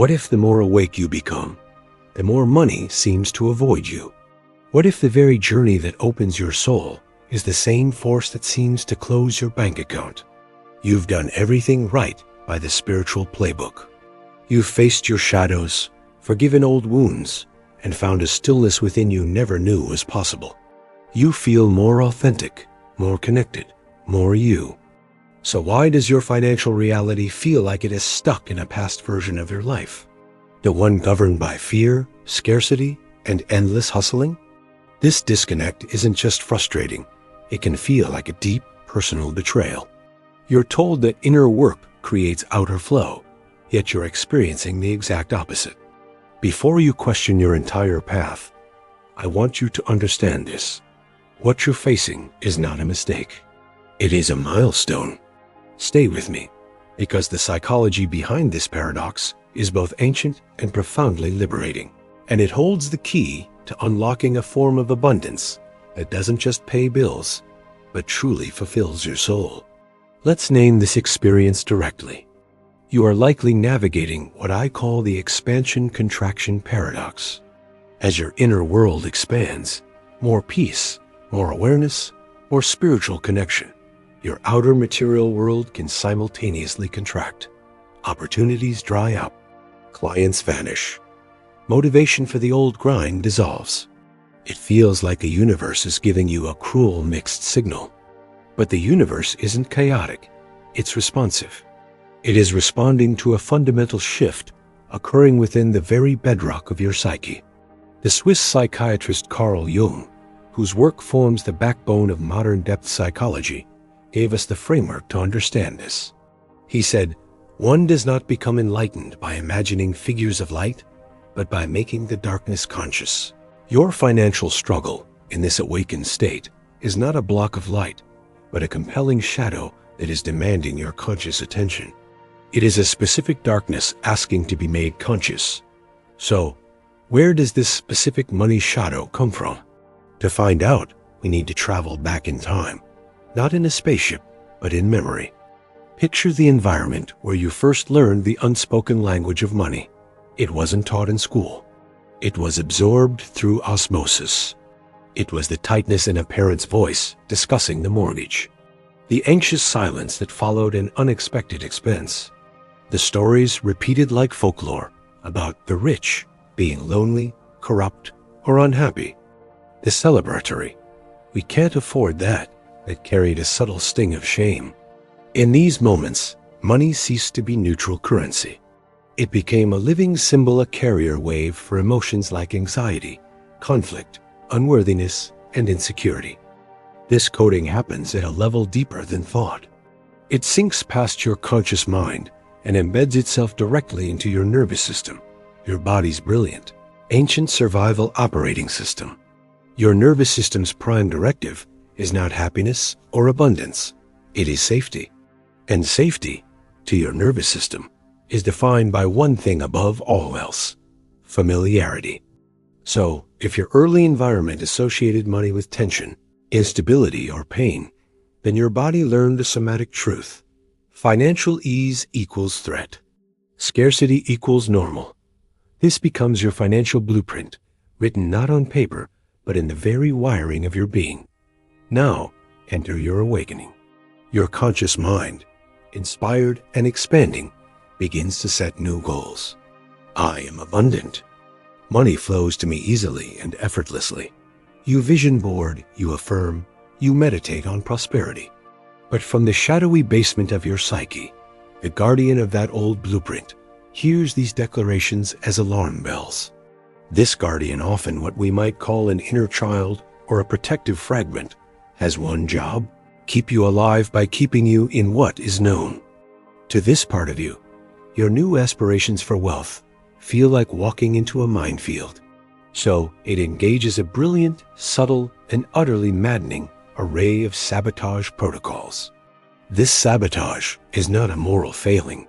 What if the more awake you become, the more money seems to avoid you? What if the very journey that opens your soul is the same force that seems to close your bank account? You've done everything right by the spiritual playbook. You've faced your shadows, forgiven old wounds, and found a stillness within you never knew was possible. You feel more authentic, more connected, more you. So why does your financial reality feel like it is stuck in a past version of your life? The one governed by fear, scarcity, and endless hustling? This disconnect isn't just frustrating. It can feel like a deep personal betrayal. You're told that inner work creates outer flow, yet you're experiencing the exact opposite. Before you question your entire path, I want you to understand this. What you're facing is not a mistake. It is a milestone. Stay with me, because the psychology behind this paradox is both ancient and profoundly liberating, and it holds the key to unlocking a form of abundance that doesn't just pay bills, but truly fulfills your soul. Let's name this experience directly. You are likely navigating what I call the expansion-contraction paradox. As your inner world expands, more peace, more awareness, more spiritual connection, your outer material world can simultaneously contract. Opportunities dry up, clients vanish, motivation for the old grind dissolves. It feels like the universe is giving you a cruel mixed signal. But the universe isn't chaotic, it's responsive. It is responding to a fundamental shift occurring within the very bedrock of your psyche. The Swiss psychiatrist Carl Jung, whose work forms the backbone of modern depth psychology, gave us the framework to understand this. He said, "One does not become enlightened by imagining figures of light, but by making the darkness conscious." Your financial struggle in this awakened state is not a block of light, but a compelling shadow that is demanding your conscious attention. It is a specific darkness asking to be made conscious. So, where does this specific money shadow come from? To find out, we need to travel back in time, not in a spaceship, but in memory. Picture the environment where you first learned the unspoken language of money. It wasn't taught in school. It was absorbed through osmosis. It was the tightness in a parent's voice discussing the mortgage, the anxious silence that followed an unexpected expense, the stories repeated like folklore about the rich being lonely, corrupt, or unhappy, the celebratory, "we can't afford that," that carried a subtle sting of shame. In these moments, money ceased to be neutral currency. It became a living symbol, a carrier wave for emotions like anxiety, conflict, unworthiness, and insecurity. This coding happens at a level deeper than thought. It sinks past your conscious mind and embeds itself directly into your nervous system, your body's brilliant, ancient survival operating system. Your nervous system's prime directive is not happiness or abundance, it is safety. And safety, to your nervous system, is defined by one thing above all else: familiarity. So, if your early environment associated money with tension, instability, or pain, then your body learned the somatic truth. Financial ease equals threat. Scarcity equals normal. This becomes your financial blueprint, written not on paper, but in the very wiring of your being. Now, enter your awakening. Your conscious mind, inspired and expanding, begins to set new goals. I am abundant. Money flows to me easily and effortlessly. You vision board, you affirm, you meditate on prosperity. But from the shadowy basement of your psyche, the guardian of that old blueprint hears these declarations as alarm bells. This guardian, often what we might call an inner child or a protective fragment, has one job: keep you alive by keeping you in what is known. To this part of you, your new aspirations for wealth feel like walking into a minefield. So it engages a brilliant, subtle, and utterly maddening array of sabotage protocols. This sabotage is not a moral failing.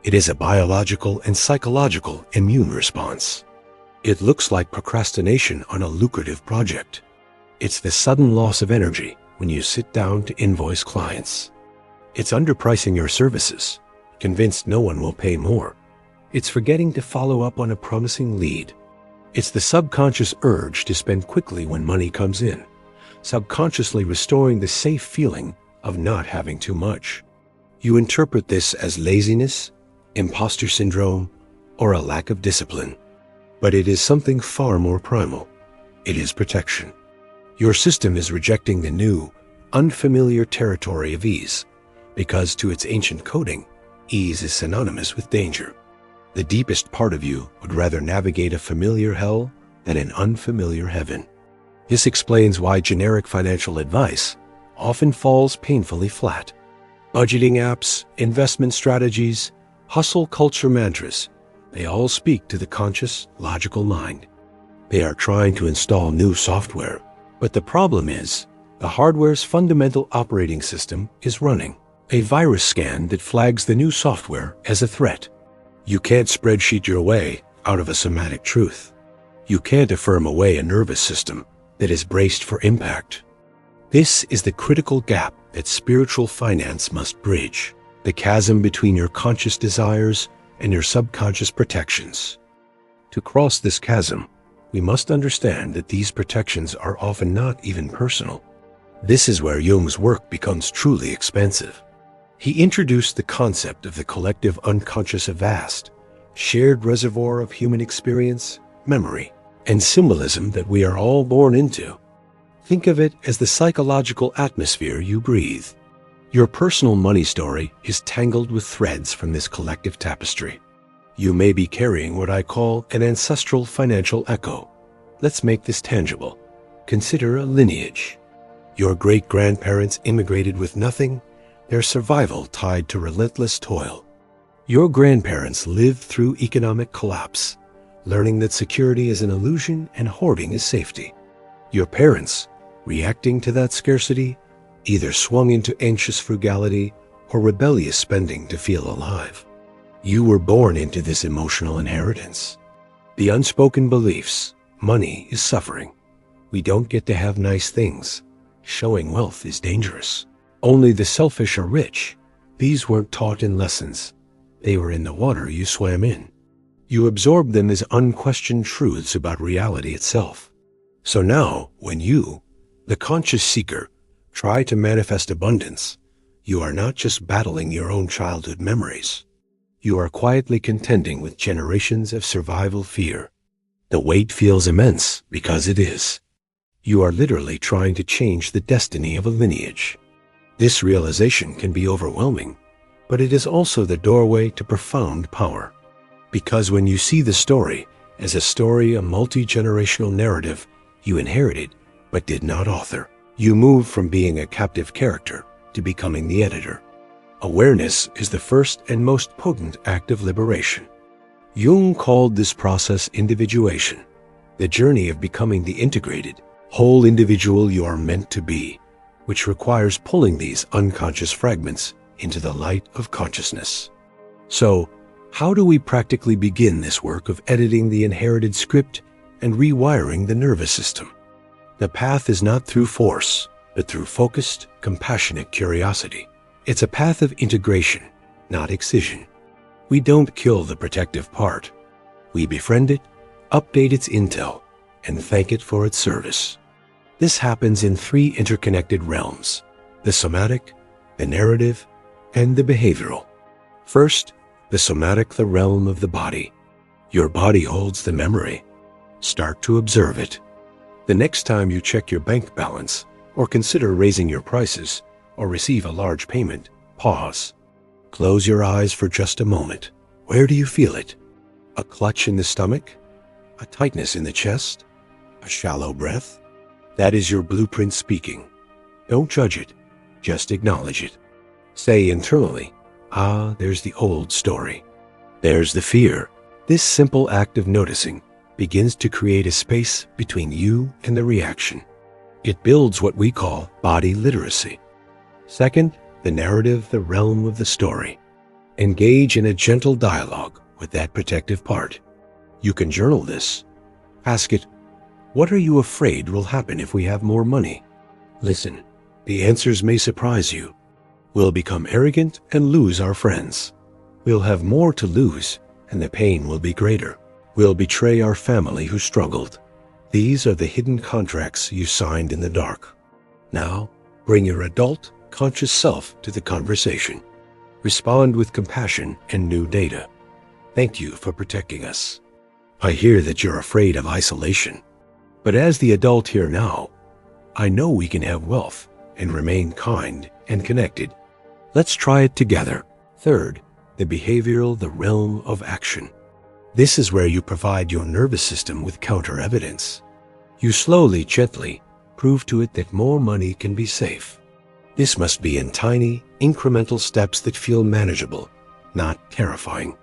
It is a biological and psychological immune response. It looks like procrastination on a lucrative project. It's the sudden loss of energy when you sit down to invoice clients. It's underpricing your services, convinced no one will pay more. It's forgetting to follow up on a promising lead. It's the subconscious urge to spend quickly when money comes in, subconsciously restoring the safe feeling of not having too much. You interpret this as laziness, imposter syndrome, or a lack of discipline. But it is something far more primal. It is protection. Your system is rejecting the new, unfamiliar territory of ease, because to its ancient coding, ease is synonymous with danger. The deepest part of you would rather navigate a familiar hell than an unfamiliar heaven. This explains why generic financial advice often falls painfully flat. Budgeting apps, investment strategies, hustle culture mantras, they all speak to the conscious, logical mind. They are trying to install new software, but the problem is, the hardware's fundamental operating system is running a virus scan that flags the new software as a threat. You can't spreadsheet your way out of a somatic truth. You can't affirm away a nervous system that is braced for impact. This is the critical gap that spiritual finance must bridge, the chasm between your conscious desires and your subconscious protections. To cross this chasm, we must understand that these protections are often not even personal. This is where Jung's work becomes truly expansive. He introduced the concept of the collective unconscious, a vast, shared reservoir of human experience, memory, and symbolism that we are all born into. Think of it as the psychological atmosphere you breathe. Your personal money story is tangled with threads from this collective tapestry. You may be carrying what I call an ancestral financial echo. Let's make this tangible. Consider a lineage. Your great-grandparents immigrated with nothing, their survival tied to relentless toil. Your grandparents lived through economic collapse, learning that security is an illusion and hoarding is safety. Your parents, reacting to that scarcity, either swung into anxious frugality or rebellious spending to feel alive. You were born into this emotional inheritance. The unspoken beliefs, money is suffering. We don't get to have nice things. Showing wealth is dangerous. Only the selfish are rich. These weren't taught in lessons. They were in the water you swam in. You absorbed them as unquestioned truths about reality itself. So now, when you, the conscious seeker, try to manifest abundance, you are not just battling your own childhood memories. You are quietly contending with generations of survival fear. The weight feels immense because it is. You are literally trying to change the destiny of a lineage. This realization can be overwhelming, but it is also the doorway to profound power. Because when you see the story as a multi-generational narrative you inherited but did not author, you move from being a captive character to becoming the editor. Awareness is the first and most potent act of liberation. Jung called this process individuation, the journey of becoming the integrated, whole individual you are meant to be, which requires pulling these unconscious fragments into the light of consciousness. So, how do we practically begin this work of editing the inherited script and rewiring the nervous system? The path is not through force, but through focused, compassionate curiosity. It's a path of integration, not excision. We don't kill the protective part. We befriend it, update its intel, and thank it for its service. This happens in three interconnected realms: the somatic, the narrative, and the behavioral. First, the somatic, the realm of the body. Your body holds the memory. Start to observe it. The next time you check your bank balance, or consider raising your prices, or receive a large payment, pause. Close your eyes for just a moment. Where do you feel it? A clutch in the stomach? A tightness in the chest? A shallow breath? That is your blueprint speaking. Don't judge it, just acknowledge it. Say internally, "Ah, there's the old story. There's the fear." This simple act of noticing begins to create a space between you and the reaction. It builds what we call body literacy. Second, the narrative, the realm of the story. Engage in a gentle dialogue with that protective part. You can journal this. Ask it, what are you afraid will happen if we have more money? Listen, the answers may surprise you. We'll become arrogant and lose our friends. We'll have more to lose, and the pain will be greater. We'll betray our family who struggled. These are the hidden contracts you signed in the dark. Now, bring your adult, conscious self to the conversation. Respond with compassion and new data. Thank you for protecting us. I hear that you're afraid of isolation. But as the adult here now, I know we can have wealth and remain kind and connected. Let's try it together. Third, the realm of action. This is where you provide your nervous system with counter evidence. You slowly, gently prove to it that more money can be safe. This must be in tiny, incremental steps that feel manageable, not terrifying.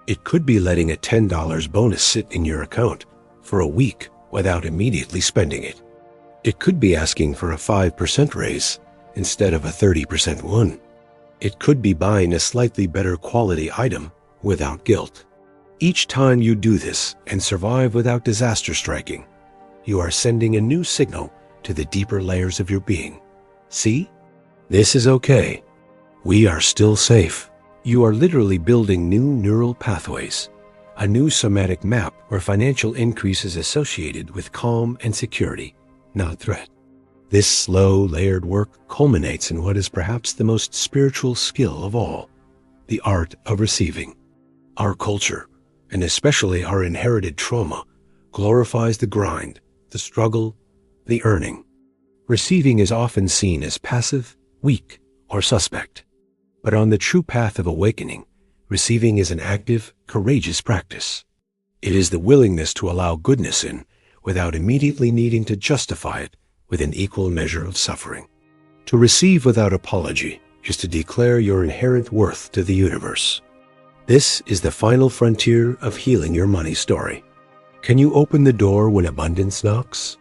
It could be letting a $10 bonus sit in your account for a week without immediately spending it. It could be asking for a 5% raise instead of a 30% one. It could be buying a slightly better quality item without guilt. Each time you do this and survive without disaster striking, you are sending a new signal to the deeper layers of your being. See? This is okay. We are still safe. You are literally building new neural pathways, a new somatic map where financial increase is associated with calm and security, not threat. This slow, layered work culminates in what is perhaps the most spiritual skill of all, the art of receiving. Our culture, and especially our inherited trauma, glorifies the grind, the struggle, the earning. Receiving is often seen as passive, weak, or suspect. But on the true path of awakening, receiving is an active, courageous practice. It is the willingness to allow goodness in without immediately needing to justify it with an equal measure of suffering. To receive without apology is to declare your inherent worth to the universe. This is the final frontier of healing your money story. Can you open the door when abundance knocks?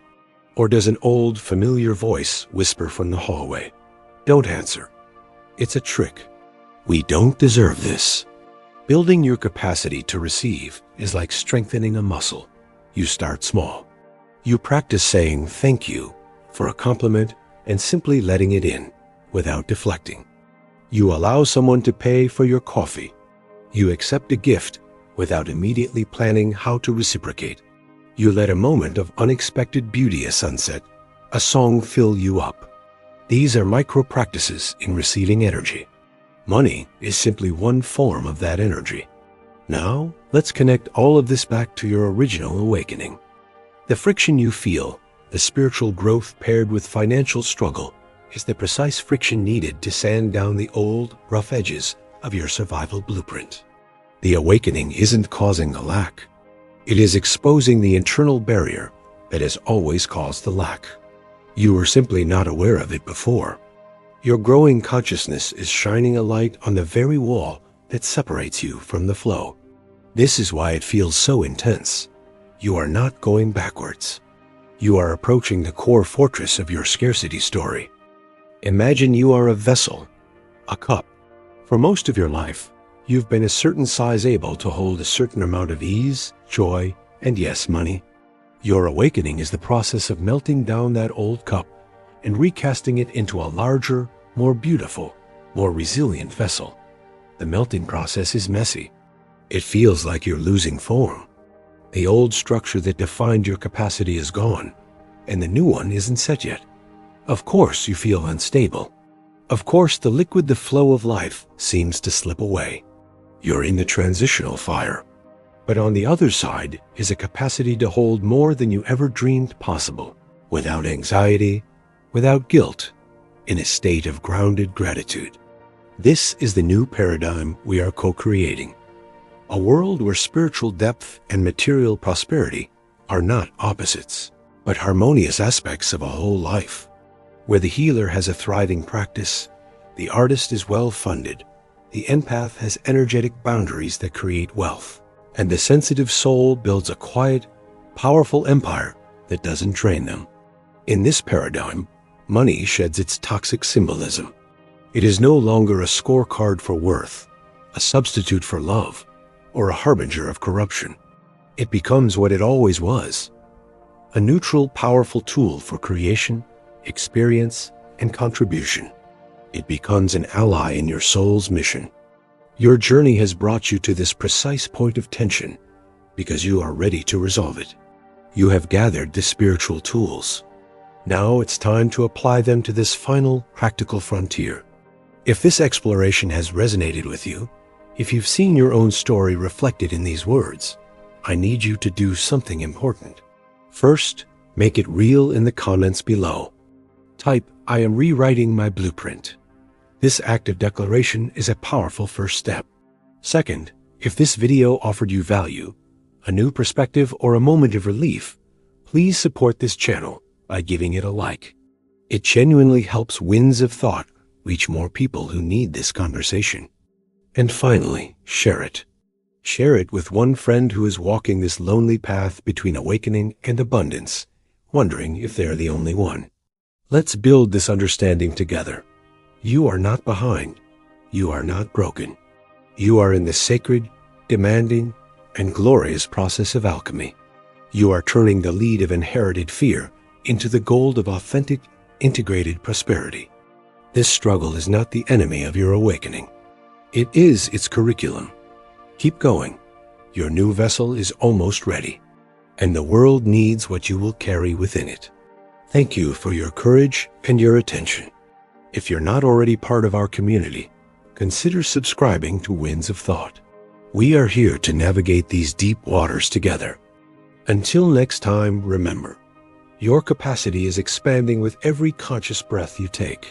Or does an old, familiar voice whisper from the hallway? Don't answer. It's a trick. We don't deserve this. Building your capacity to receive is like strengthening a muscle. You start small. You practice saying thank you for a compliment and simply letting it in without deflecting. You allow someone to pay for your coffee. You accept a gift without immediately planning how to reciprocate. You let a moment of unexpected beauty, a sunset, a song fill you up. These are micro practices in receiving energy. Money is simply one form of that energy. Now, let's connect all of this back to your original awakening. The friction you feel, the spiritual growth paired with financial struggle, is the precise friction needed to sand down the old, rough edges of your survival blueprint. The awakening isn't causing the lack. It is exposing the internal barrier that has always caused the lack. You were simply not aware of it before. Your growing consciousness is shining a light on the very wall that separates you from the flow. This is why it feels so intense. You are not going backwards. You are approaching the core fortress of your scarcity story. Imagine you are a vessel, a cup. For most of your life, you've been a certain size able to hold a certain amount of ease, joy, and yes, money. Your awakening is the process of melting down that old cup and recasting it into a larger, more beautiful, more resilient vessel. The melting process is messy. It feels like you're losing form. The old structure that defined your capacity is gone, and the new one isn't set yet. Of course you feel unstable. Of course the flow of life seems to slip away. You're in the transitional fire. But on the other side is a capacity to hold more than you ever dreamed possible, without anxiety, without guilt, in a state of grounded gratitude. This is the new paradigm we are co-creating. A world where spiritual depth and material prosperity are not opposites, but harmonious aspects of a whole life. Where the healer has a thriving practice, the artist is well-funded, the empath has energetic boundaries that create wealth, and the sensitive soul builds a quiet, powerful empire that doesn't drain them. In this paradigm, money sheds its toxic symbolism. It is no longer a scorecard for worth, a substitute for love, or a harbinger of corruption. It becomes what it always was, a neutral, powerful tool for creation, experience, and contribution. It becomes an ally in your soul's mission. Your journey has brought you to this precise point of tension because you are ready to resolve it. You have gathered the spiritual tools. Now it's time to apply them to this final practical frontier. If this exploration has resonated with you, if you've seen your own story reflected in these words, I need you to do something important. First, make it real in the comments below. Type, I am rewriting my blueprint. This act of declaration is a powerful first step. Second, if this video offered you value, a new perspective, or a moment of relief, please support this channel by giving it a like. It genuinely helps Winds of Thought reach more people who need this conversation. And finally, share it. Share it with one friend who is walking this lonely path between awakening and abundance, wondering if they're the only one. Let's build this understanding together. You are not behind. You are not broken. You are in the sacred, demanding, and glorious process of alchemy. You are turning the lead of inherited fear into the gold of authentic, integrated prosperity. This struggle is not the enemy of your awakening. It is its curriculum. Keep going. Your new vessel is almost ready, and the world needs what you will carry within it. Thank you for your courage and your attention. If you're not already part of our community, consider subscribing to Winds of Thought. We are here to navigate these deep waters together. Until next time, remember, your capacity is expanding with every conscious breath you take.